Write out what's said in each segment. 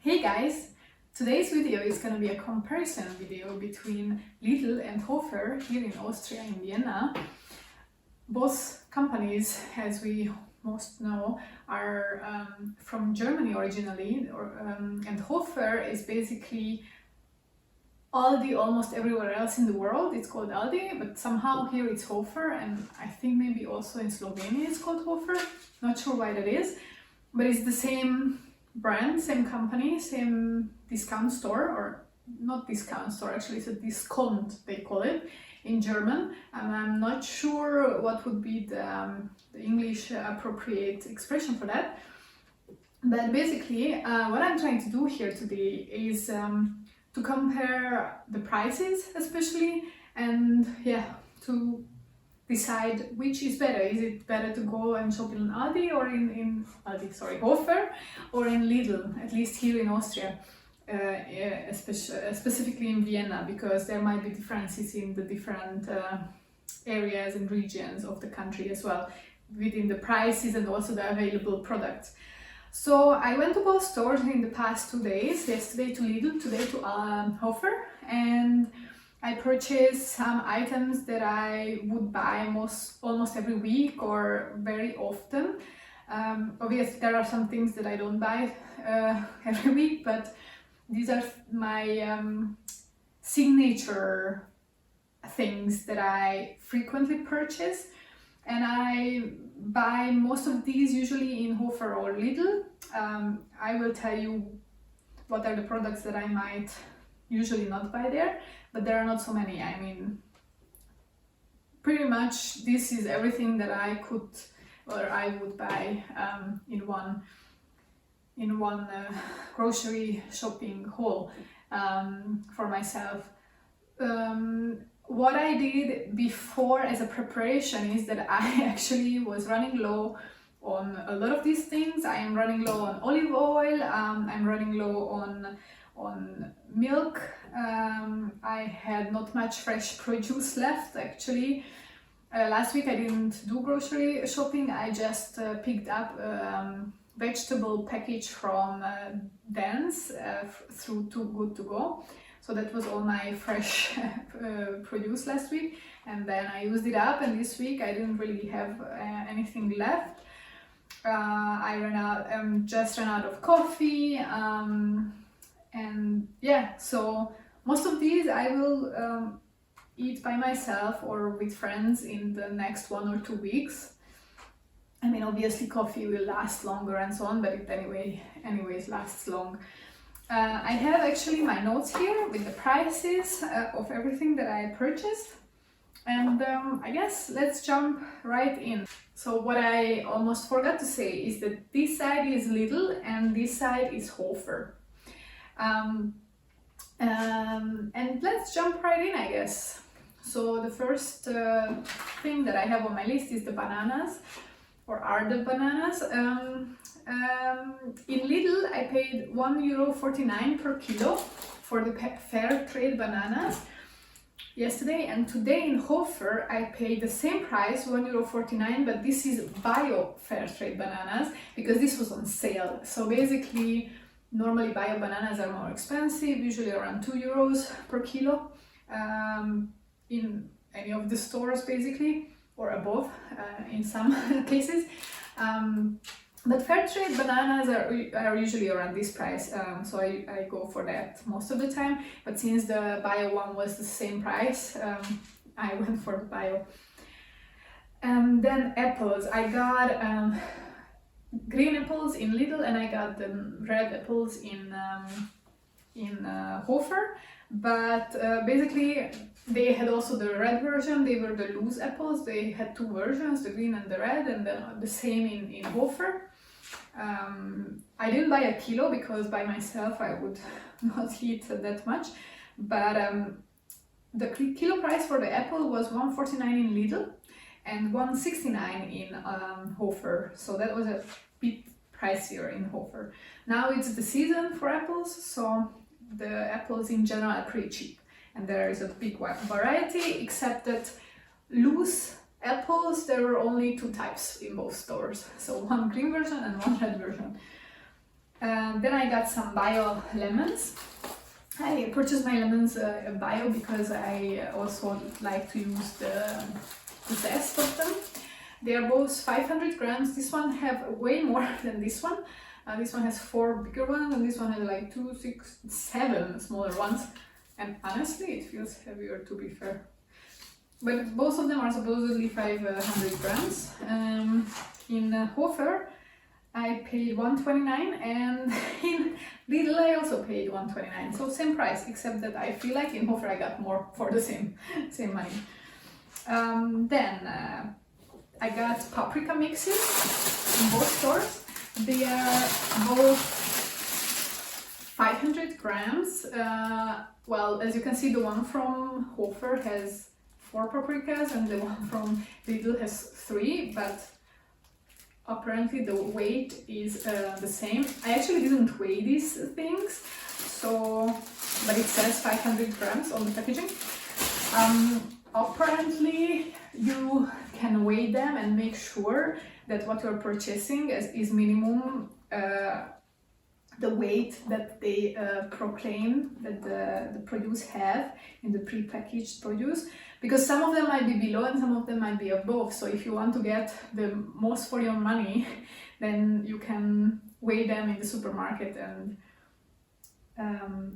Hey guys! Today's video is going to be a comparison video between Lidl and Hofer here in Austria, in Vienna. Both companies, as we most know, are from Germany originally, and Hofer is basically Aldi almost everywhere else in the world. It's called Aldi, but somehow here it's Hofer, and I think maybe also in Slovenia it's called Hofer. Not sure why that is, but it's the same brand, same company, same discount store, or not discount store, actually it's a discount they call it in German, and I'm not sure what would be the English appropriate expression for that. But basically what I'm trying to do here today is to compare the prices especially, and to decide which is better. Is it better to go and shop in Aldi or in Hofer, or in Lidl, at least here in Austria, specifically in Vienna, because there might be differences in the different areas and regions of the country as well, within the prices and also the available products. So I went to both stores in the past 2 days, yesterday to Lidl, today to Hofer, and I purchased some items that I would buy almost every week or very often. Obviously there are some things that I don't buy every week, but these are my signature things that I frequently purchase, and I buy most of these usually in Hofer or Lidl. I will tell you what are the products that I might usually not buy there, but there are not so many. I mean, pretty much this is everything that I could or I would buy in one grocery shopping haul for myself. What I did before as a preparation is that I actually was running low on a lot of these things. I am running low on olive oil, I'm running low on milk. I had not much fresh produce left actually. Last week I didn't do grocery shopping. I just picked up vegetable package from Dance through Too Good To Go. So that was all my fresh produce last week, and then I used it up, and this week I didn't really have anything left. I just ran out of coffee, and yeah, so most of these I will eat by myself or with friends in the next 1 or 2 weeks. I mean, obviously coffee will last longer and so on, but it anyways lasts long. I have actually my notes here with the prices of everything that I purchased, and I guess let's jump right in. So what I almost forgot to say is that this side is Lidl and this side is Hofer. And let's jump right in, I guess. So the first thing that I have on my list is the bananas, or are the bananas. In Lidl I paid €1.49 per kilo for the fair trade bananas yesterday, and today in Hofer I paid the same price, €1.49, but this is bio fair trade bananas because this was on sale. So basically normally bio bananas are more expensive, usually around €2 per kilo in any of the stores basically, or above in some cases. But fair trade bananas are usually around this price, so I go for that most of the time. But since the bio one was the same price, I went for the bio. And then apples. I got green apples in Lidl, and I got the red apples in Hofer. But basically they had also the red version. They were the loose apples. They had 2 versions, the green and the red, and then the same in Hofer. I didn't buy a kilo because by myself I would not eat that much, but the kilo price for the apple was €1.49 in Lidl and €1.69 in Hofer, so that was a bit pricier in Hofer. Now it's the season for apples, so the apples in general are pretty cheap, and there is a big variety, except that loose apples, there were only 2 types in both stores, so one green version and one red version. Then I got some bio lemons. I purchased my lemons bio because I also like to use the zest of them. They are both 500 grams. This one have way more than this one. This one has 4 bigger ones and this one has like 2, 6, 7 smaller ones. And honestly, it feels heavier, to be fair. But both of them are supposedly 500 grams. In Hofer, I paid 129, and in Lidl I also paid 129. So same price, except that I feel like in Hofer I got more for the same money. Then I got paprika mixes in both stores. They are both 500 grams. Well, as you can see, the one from Hofer has 4 paprikas and the one from Lidl has 3, but apparently the weight is the same. I actually didn't weigh these things, but it says 500 grams on the packaging. Apparently you can weigh them and make sure that what you're purchasing is minimum the weight that they proclaim that the produce have in the pre-packaged produce, because some of them might be below and some of them might be above. So if you want to get the most for your money, then you can weigh them in the supermarket and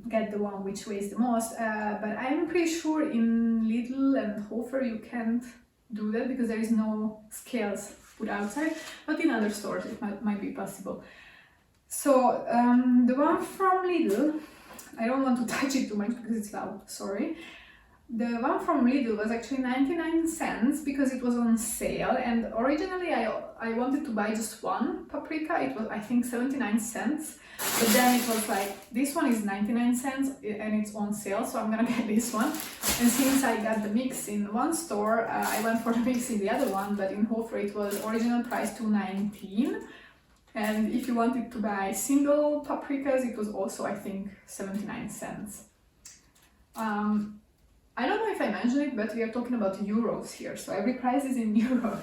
get the one which weighs the most. But I'm pretty sure in Lidl and Hofer you can't do that because there is no scales put outside, but in other stores it might be possible. So the one from Lidl, I don't want to touch it too much because it's loud, sorry. The one from Lidl was actually 99 cents because it was on sale, and originally I wanted to buy just one paprika. It was, I think, 79 cents, but then it was like, this one is 99 cents and it's on sale, so I'm gonna get this one. And since I got the mix in one store, I went for the mix in the other one, but in Hofer it was original price $2.19. And if you wanted to buy single paprikas, it was also, I think, 79 cents. I don't know if I mentioned it, but we are talking about euros here, so every price is in euros.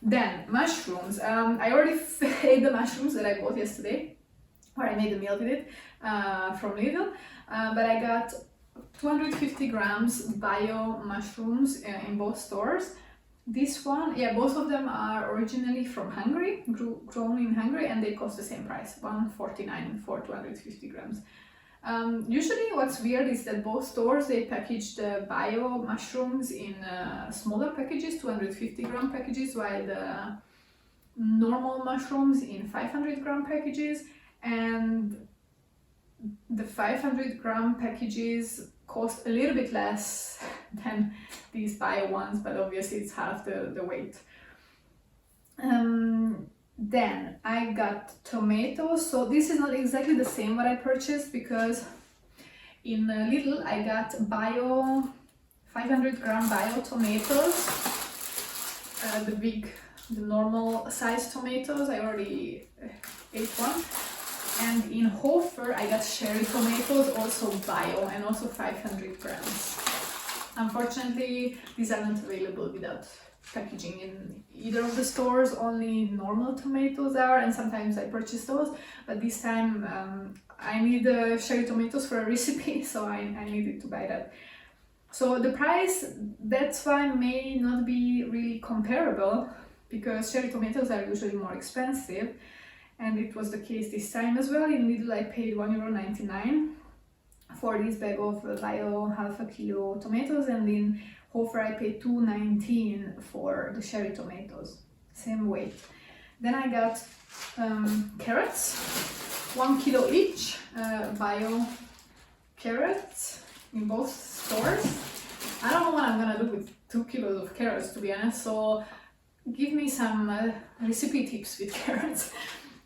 Then, mushrooms. I already ate the mushrooms that I bought yesterday, or I made a meal with it from Lidl, but I got 250 grams bio mushrooms in both stores. This one, yeah, both of them are originally from Hungary, grown in Hungary, and they cost the same price, $1.49 for 250 grams. Usually what's weird is that both stores, they package the bio mushrooms in smaller packages, 250 gram packages, while the normal mushrooms in 500 gram packages, and the 500 gram packages cost a little bit less than these bio ones, but obviously it's half the weight. Then I got tomatoes. So this is not exactly the same what I purchased, because in Lidl I got bio 500 gram bio tomatoes, the normal size tomatoes. I already ate one. And in Hofer I got cherry tomatoes, also bio, and also 500 grams. Unfortunately, these are not available without packaging in either of the stores. Only normal tomatoes are, and sometimes I purchase those, but this time I need cherry tomatoes for a recipe, so I needed to buy that. So the price, that's why, may not be really comparable, because cherry tomatoes are usually more expensive, and it was the case this time as well. In Lidl I paid €1.99 for this bag of bio half a kilo tomatoes, and in Hofer I paid $2.19 for the cherry tomatoes, same weight. Then I got carrots, 1 kilo each, bio carrots in both stores. I don't know what I'm gonna do with 2 kilos of carrots, to be honest, so give me some recipe tips with carrots.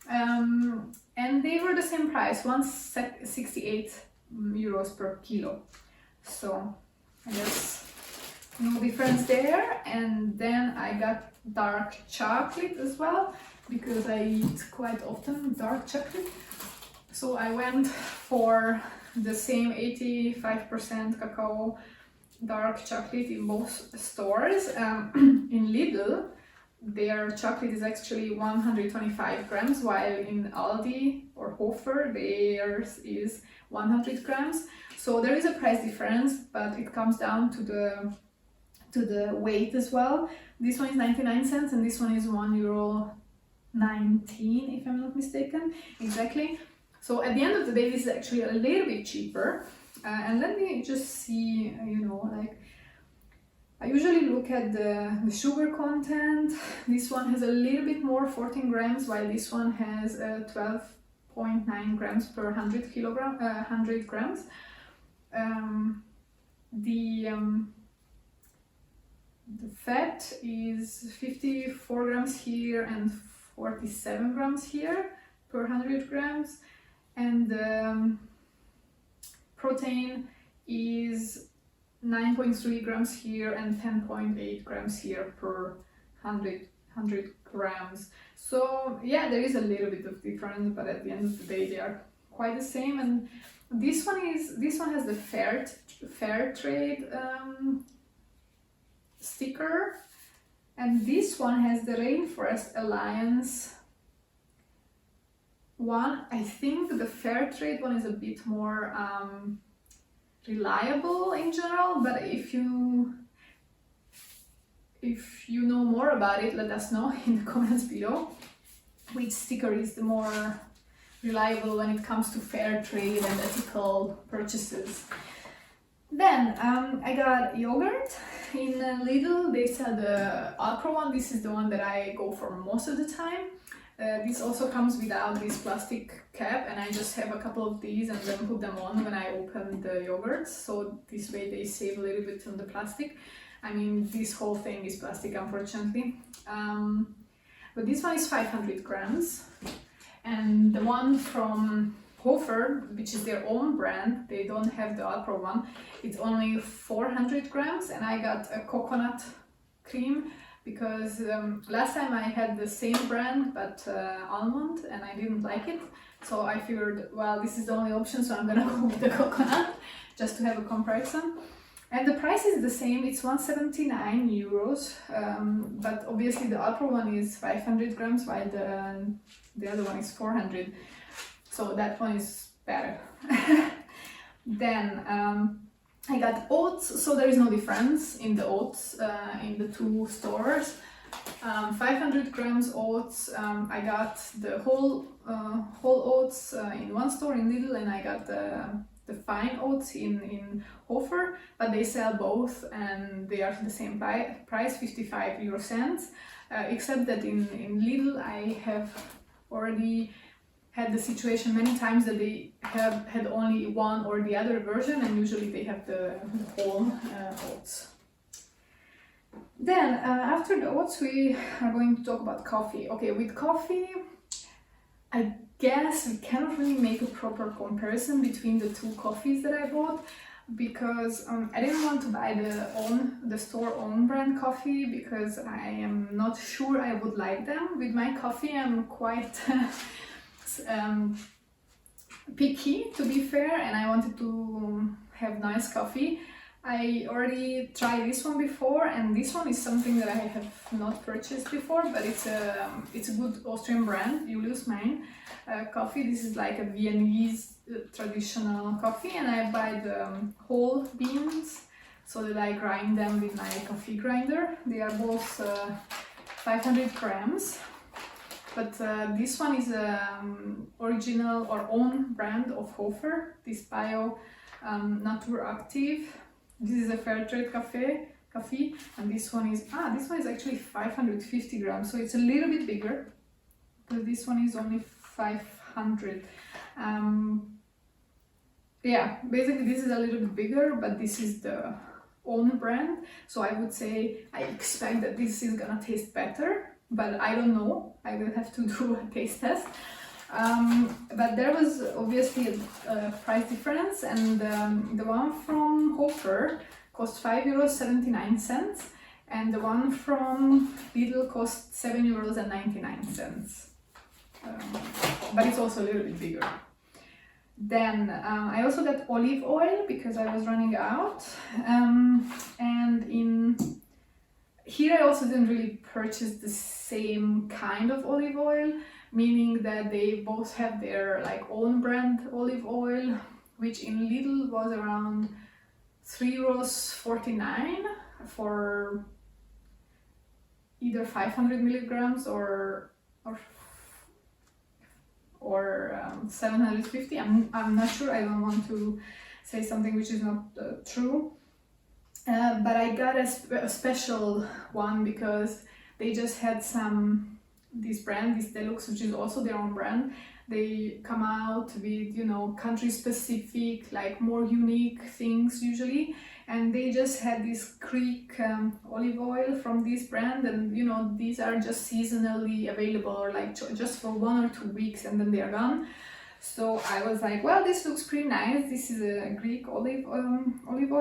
And they were the same price, 1.68 euros per kilo, so I guess no difference there. And then I got dark chocolate as well, because I eat quite often dark chocolate, so I went for the same 85% cacao dark chocolate in both stores. In Lidl their chocolate is actually 125 grams, while in Aldi or Hofer theirs is 100 grams. So there is a price difference, but it comes down to the weight as well. This one is 99 cents and this one is €1.19, if I'm not mistaken, exactly. So at the end of the day, this is actually a little bit cheaper. And let me just see, you know, like, I usually look at the sugar content. This one has a little bit more, 14 grams, while this one has 12.9 grams per 100 grams. The fat is 54 grams here and 47 grams here per 100 grams, and the protein is 9.3 grams here and 10.8 grams here per 100 grams. So yeah, there is a little bit of difference, but at the end of the day they are quite the same. And this one has the fair trade sticker, and this one has the Rainforest Alliance one. I think the fair trade one is a bit more reliable in general, but if you know more about it, let us know in the comments below which sticker is the more reliable when it comes to fair trade and ethical purchases. Then I got yogurt in Lidl. They sell the Ultra one. This is the one that I go for most of the time. This also comes without this plastic cap, and I just have a couple of these and then put them on when I open the yogurts. So this way they save a little bit on the plastic. I mean, this whole thing is plastic, unfortunately. But this one is 500 grams. And the one from Hofer, which is their own brand, they don't have the Ultra one, it's only 400 grams, and I got a coconut cream because last time I had the same brand but almond and I didn't like it, so I figured, well, this is the only option, so I'm gonna go with the coconut just to have a comparison. And the price is the same, it's 179 euros, but obviously the Ultra one is 500 grams while the other one is 400. So that one is better. Then I got oats, so there is no difference in the oats in the two stores. 500 grams oats, I got the whole oats in one store in Lidl, and I got the fine oats in Hofer, but they sell both and they are the same price, 55 euro cents, except that in Lidl I have already had the situation many times that they have had only one or the other version, and usually they have the whole oats. Then after the oats we are going to talk about coffee. Okay, with coffee I guess we cannot really make a proper comparison between the two coffees that I bought, because I didn't want to buy the store own brand coffee because I am not sure I would like them. With my coffee I'm quite picky, to be fair, and I wanted to have nice coffee. I already tried this one before, and this one is something that I have not purchased before, but it's a good Austrian brand, Julius Mein coffee. This is like a Viennese traditional coffee, and I buy the whole beans so that I grind them with my coffee grinder. They are both 500 grams. But this one is original or own brand of Hofer, this Bio Natur Active. This is a fair trade coffee, and this one is actually 550 grams, so it's a little bit bigger, because this one is only 500. Yeah, basically this is a little bit bigger, but this is the own brand, so I would say I expect that this is gonna taste better. But I don't know, I will have to do a taste test. But there was obviously a price difference, and the one from Hofer cost €5.79 and the one from Lidl cost €7.99. But it's also a little bit bigger. Then I also got olive oil because I was running out, and here I also didn't really purchase the same kind of olive oil, meaning that they both have their like own brand olive oil, which in Lidl was around €3.49 for either 500 milligrams or 750. I'm not sure. I don't want to say something which is not true. But I got a special one because they just had this Deluxe, which is also their own brand. They come out with, you know, country specific, like more unique things usually. And they just had this Greek olive oil from this brand, and you know, these are just seasonally available, or like just for 1 or 2 weeks, and then they are gone. So I was like, well, this looks pretty nice. This is a Greek olive oil,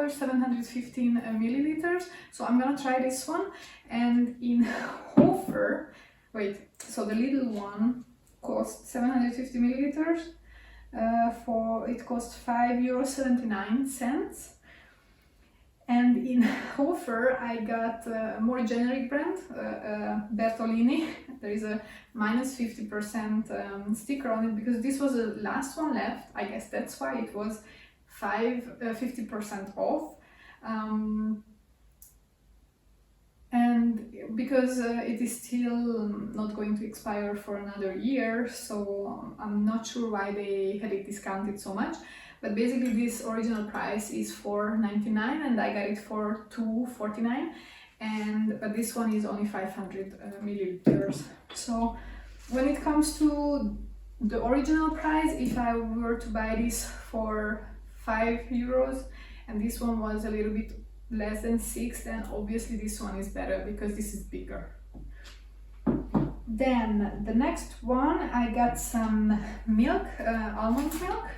715 milliliters. So I'm gonna try this one. And in Hofer, so the Lidl one cost 750 milliliters. It cost €5.79. And in Hofer, I got a more generic brand, Bertolini. There is a minus 50% sticker on it because this was the last one left. I guess that's why it was 50% off. And because it is still not going to expire for another year, so I'm not sure why they had it discounted so much. But basically this original price is $4.99 and I got it for $2.49, but this one is only 500 milliliters. So when it comes to the original price, if I were to buy this for €5 and this one was a little bit less than 6, then obviously this one is better because this is bigger. Then the next one, I got some milk, almond milk.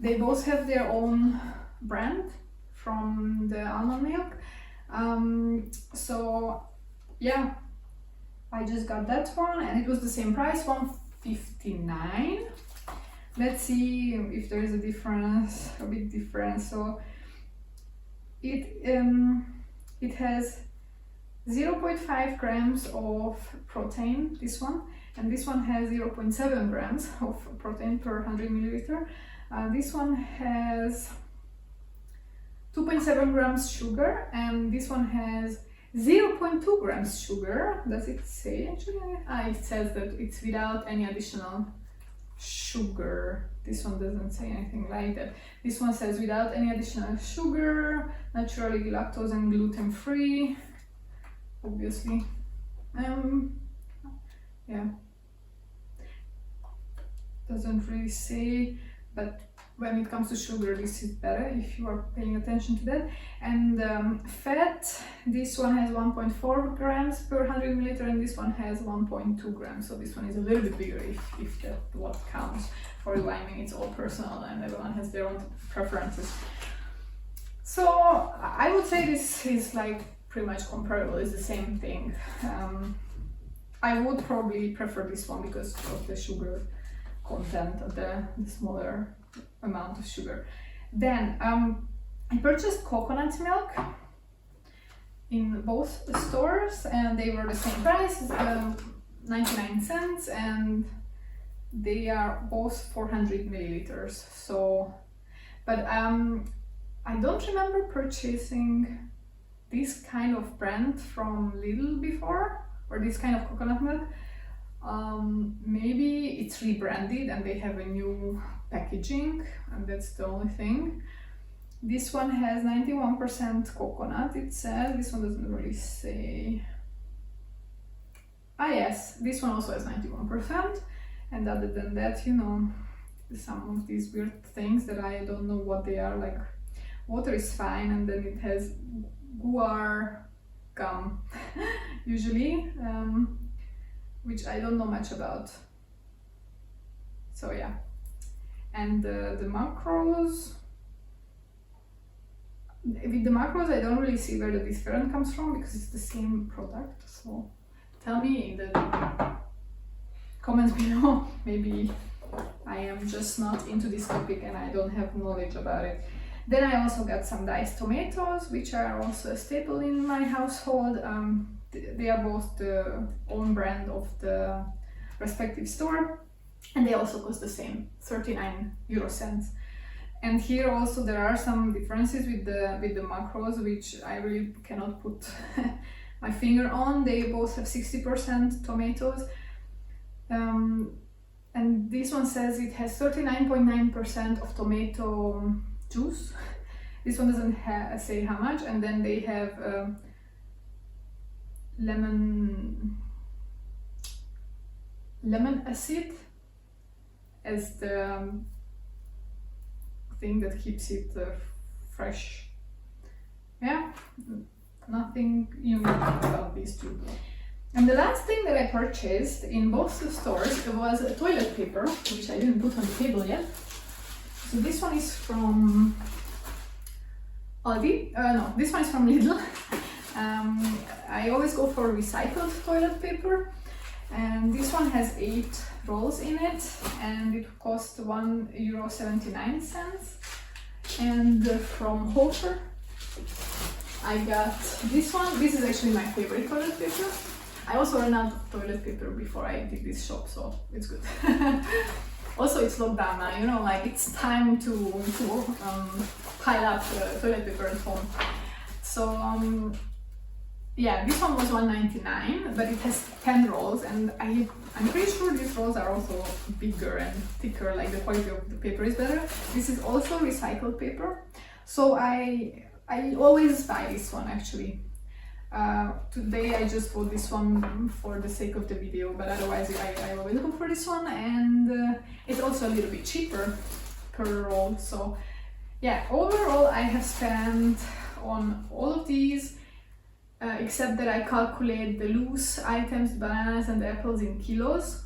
They both have their own brand from the almond milk. So yeah, I just got that one and it was the same price, $1.59. Let's see if there is a difference, a big difference. So it has 0.5 grams of protein, this one, and this one has 0.7 grams of protein per 100 milliliter. This one has 2.7 grams sugar, and this one has 0.2 grams sugar. Does it say actually? It says that it's without any additional sugar. This one doesn't say anything like that. This one says without any additional sugar, naturally lactose and gluten free, obviously. Yeah, doesn't really say, but when it comes to sugar, this is better if you are paying attention to that. And fat, this one has 1.4 grams per 100 milliliter, and this one has 1.2 grams. So this one is a little bit bigger if that's what counts for you. I mean, it's all personal and everyone has their own preferences. So I would say this is like pretty much comparable, it's the same thing. I would probably prefer this one because of the sugar content of the smaller amount of sugar. Then I purchased coconut milk in both stores and they were the same price, 99 cents, and they are both 400 milliliters. So, but I don't remember purchasing this kind of brand from Lidl before, or this kind of coconut milk. Maybe it's rebranded and they have a new packaging, and that's the only thing. This one has 91% coconut, it says. This one doesn't really say. Yes, this one also has 91%. And other than that, you know, some of these weird things that I don't know what they are, like water is fine, and then it has guar gum, usually, which I don't know much about. So yeah, and the macros, with the macros I don't really see where the difference comes from because it's the same product. So tell me in the comments below, maybe I am just not into this topic and I don't have knowledge about it. Then I also got some diced tomatoes, which are also a staple in my household. They are both the own brand of the respective store, and they also cost the same, 39 euro cents. And here also there are some differences with the macros, which I really cannot put my finger on. They both have 60% tomatoes, and this one says it has 39.9% of tomato juice. This one doesn't say how much. And then they have lemon acid as the thing that keeps it fresh. Yeah, nothing unique about these two. And the last thing that I purchased in both the stores was a toilet paper, which I didn't put on the table yet. So this one is from Aldi. No, this one is from Lidl. I always go for recycled toilet paper, and this one has 8 rolls in it, and it cost €1.79. And from Hofer I got this one. This is actually my favorite toilet paper. I also ran out of toilet paper before I did this shop, so it's good. Also, it's lockdown now, you know, like it's time to pile up toilet paper at home. So yeah, this one was $1.99, but it has 10 rolls, and I'm pretty sure these rolls are also bigger and thicker, like the quality of the paper is better. This is also recycled paper, so I always buy this one actually. Today I just bought this one for the sake of the video, but otherwise I always go for this one, and it's also a little bit cheaper per roll. So yeah, overall I have spent on all of these, except that I calculate the loose items, bananas and apples in kilos,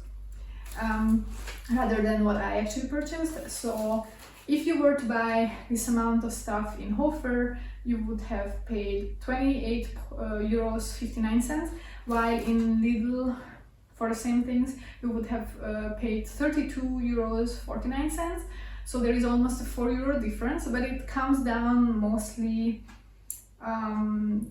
rather than what I actually purchased. So if you were to buy this amount of stuff in Hofer, you would have paid €28.59, while in Lidl for the same things you would have paid €32.49. So there is almost a €4 difference, but it comes down mostly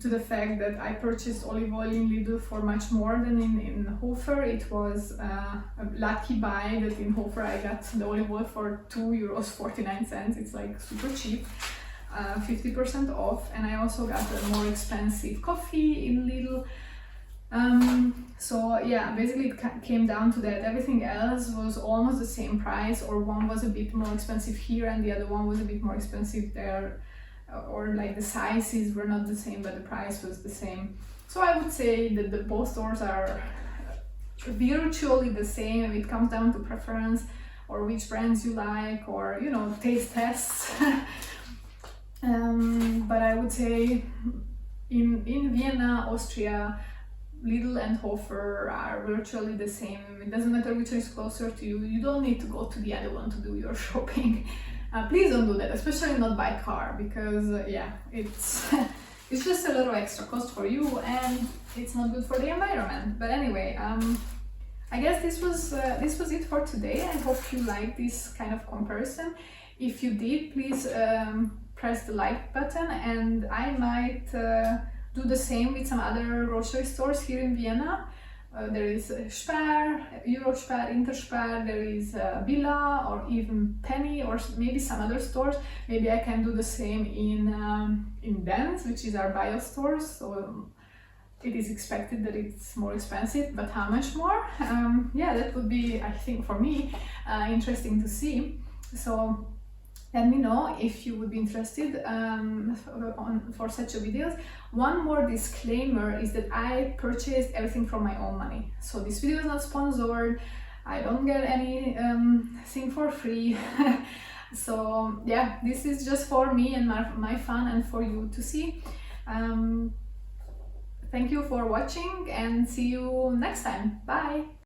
to the fact that I purchased olive oil in Lidl for much more than in Hofer. It was a lucky buy that in Hofer I got the olive oil for €2.49. It's like super cheap, 50% off. And I also got a more expensive coffee in Lidl. So yeah, basically it came down to that. Everything else was almost the same price, or one was a bit more expensive here and the other one was a bit more expensive there, or like the sizes were not the same but the price was the same. So I would say that both stores are virtually the same. It comes down to preference, or which brands you like, or you know, taste tests. But I would say in Vienna, Austria, Lidl and Hofer are virtually the same. It doesn't matter which one is closer to you. You don't need to go to the other one to do your shopping. Please don't do that, especially not by car, because yeah, it's it's just a little extra cost for you and it's not good for the environment. But anyway, I guess this was it for today. I hope you liked this kind of comparison. If you did, please press the like button, and I might do the same with some other grocery stores here in Vienna. There is Spar, Eurospar, Interspar, there is Billa, or even Penny, or maybe some other stores. Maybe I can do the same in Benz, which is our bio store. So it is expected that it's more expensive, but how much more? Yeah, that would be, I think, for me, interesting to see. So let me know if you would be interested for such a videos. One more disclaimer is that I purchased everything from my own money. So this video is not sponsored. I don't get anything for free. So yeah, this is just for me and my fun and for you to see. Thank you for watching and see you next time. Bye!